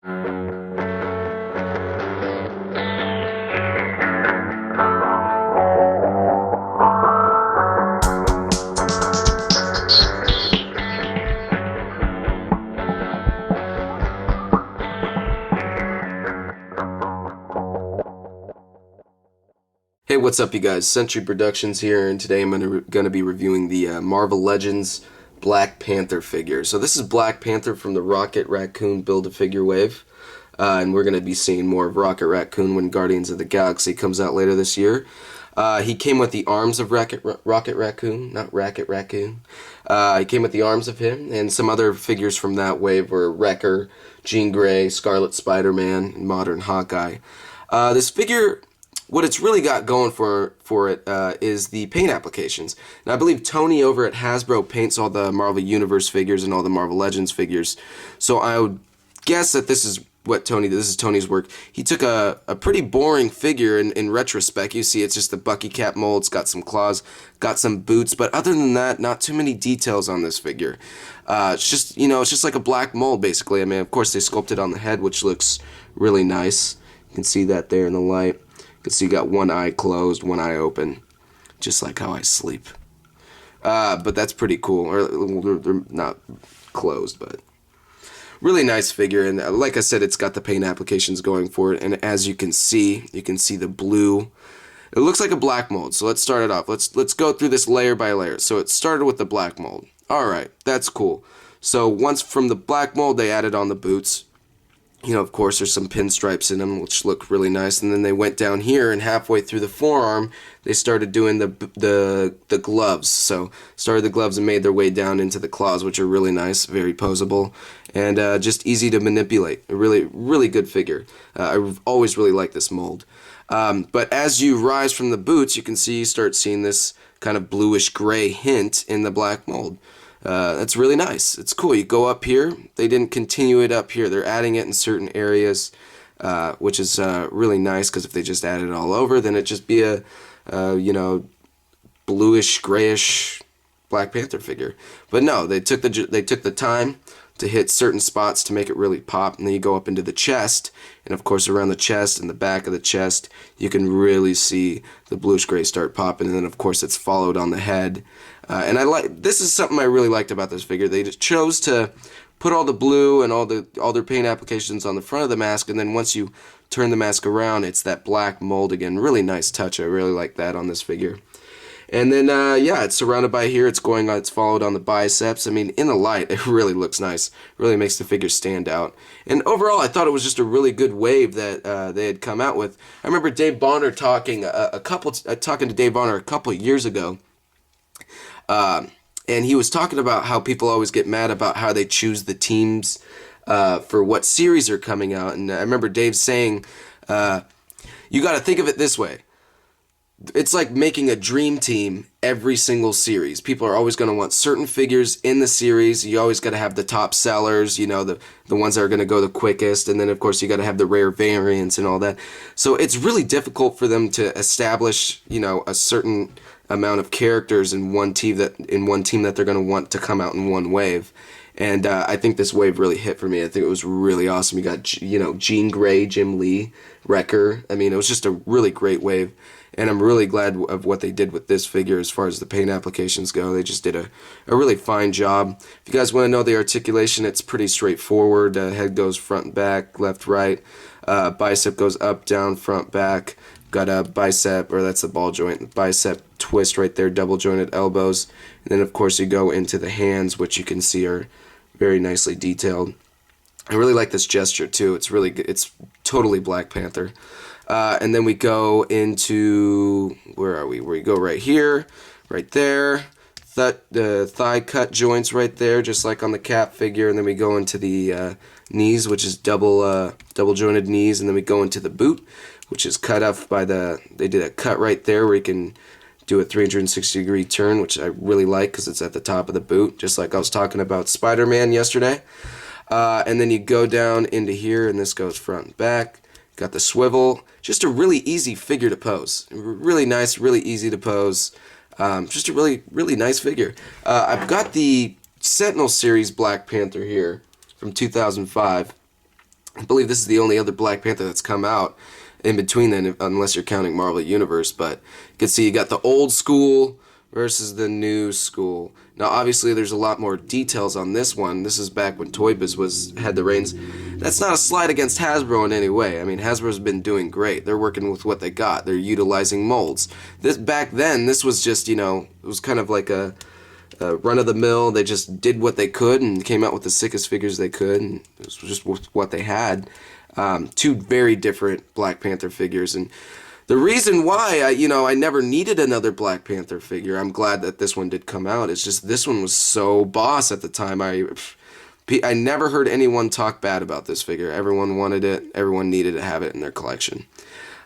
Hey, what's up, you guys? Century Productions here, and today I'm going to be reviewing the Marvel Legends Black Panther figure. So this is Black Panther from the Raccoon Build-A-Figure wave, and we're going to be seeing more of Rocket Raccoon when Guardians of the Galaxy comes out later this year. He came with the arms of Rocket Raccoon, not Racket Raccoon. He came with the arms of him, and some other figures from that wave were Wrecker, Jean Grey, Scarlet Spider-Man, and Modern Hawkeye. This figure, what it's really got going for it is the paint applications. And I believe Tony over at Hasbro paints all the Marvel Universe figures and all the Marvel Legends figures. So I would guess that this is Tony's work. He took a pretty boring figure in retrospect. You see it's just the Bucky cap mold. It's got some claws, got some boots, but other than that, not too many details on this figure. It's just like a black mold basically. I mean, of course they sculpted on the head, which looks really nice. You can see that there in the light. You can see you got one eye closed, one eye open, just like how I sleep. But that's pretty cool. Or they're not closed, but really nice figure. And like I said, it's got the paint applications going for it. And as you can see the blue. It looks like a black mold. So let's start it off. Let's go through this layer by layer. So it started with the black mold. All right, that's cool. So once from the black mold, they added on the boots. You know, of course, there's some pinstripes in them, which look really nice. And then they went down here, and halfway through the forearm, they started doing the gloves. So started the gloves and made their way down into the claws, which are really nice, very posable, and just easy to manipulate. A really, really good figure. I've always really liked this mold. But as you rise from the boots, you start seeing this kind of bluish gray hint in the black mold. That's really nice. It's cool. You go up here. They didn't continue it up here. They're adding it in certain areas, which is really nice, because if they just added it all over, then it'd just be a bluish, grayish Black Panther figure. But no, they took the time to hit certain spots to make it really pop, and then you go up into the chest, and of course around the chest and the back of the chest, you can really see the bluish gray start popping, and then of course it's followed on the head. And this is something I really liked about this figure. They just chose to put all the blue and all their paint applications on the front of the mask, and then once you turn the mask around, it's that black mold again. Really nice touch. I really like that on this figure. And then yeah, it's surrounded by here. It's followed on the biceps. I mean, in the light, it really looks nice. Really makes the figure stand out. And overall, I thought it was just a really good wave that they had come out with. I remember Dave Bonner talking to Dave Bonner a couple of years ago. And he was talking about how people always get mad about how they choose the teams for what series are coming out. And I remember Dave saying, you got to think of it this way. It's like making a dream team every single series. People are always going to want certain figures in the series. You always got to have the top sellers, you know, the ones that are going to go the quickest. And then, of course, you got to have the rare variants and all that. So it's really difficult for them to establish, you know, a certain amount of characters in one team that they're going to want to come out in one wave. And I think this wave really hit for me. I think it was really awesome. You got, you know, Jean Grey, Jim Lee, Wrecker. I mean, it was just a really great wave. And I'm really glad of what they did with this figure as far as the paint applications go. They just did a really fine job. If you guys want to know the articulation, it's pretty straightforward. Head goes front and back, left, right. Bicep goes up, down, front, back. Got a bicep, or that's the ball joint, bicep twist right there, double jointed elbows. And then, of course, you go into the hands, which you can see are very nicely detailed. I really like this gesture, too. It's really good. It's totally Black Panther. And then we go into, where are we? We go right here, right there. The thigh cut joints right there, just like on the Cap figure. And then we go into the knees, which is double jointed knees. And then we go into the boot, which is cut off by they did a cut right there where you can do a 360-degree turn, which I really like because it's at the top of the boot, just like I was talking about Spider-Man yesterday. And then you go down into here, and this goes front and back. Got the swivel. Just a really easy figure to pose. Really nice, really easy to pose. Just a really, really nice figure. I've got the Sentinel series Black Panther here from 2005. I believe this is the only other Black Panther that's come out in between then, unless you're counting Marvel Universe. But you can see you got the old school versus the new school. Now, obviously, there's a lot more details on this one. This is back when Toy Biz had the reins. That's not a slight against Hasbro in any way. I mean, Hasbro's been doing great. They're working with what they got. They're utilizing molds. Back then, this was just, it was kind of like a run of the mill. They just did what they could and came out with the sickest figures they could, and it was just what they had. Two very different Black Panther figures, and the reason why I never needed another Black Panther figure, I'm glad that this one did come out. It's just this one was so boss at the time. I never heard anyone talk bad about this figure. Everyone wanted it. Everyone needed to have it in their collection.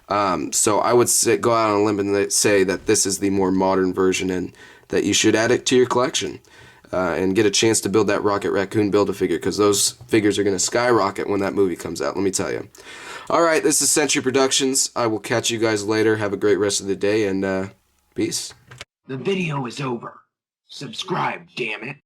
So I would go out on a limb and say that this is the more modern version, and that you should add it to your collection and get a chance to build that Rocket Raccoon Build-A-Figure, because those figures are going to skyrocket when that movie comes out, let me tell you. Alright, this is Century Productions. I will catch you guys later. Have a great rest of the day, and peace. The video is over. Subscribe, damn it.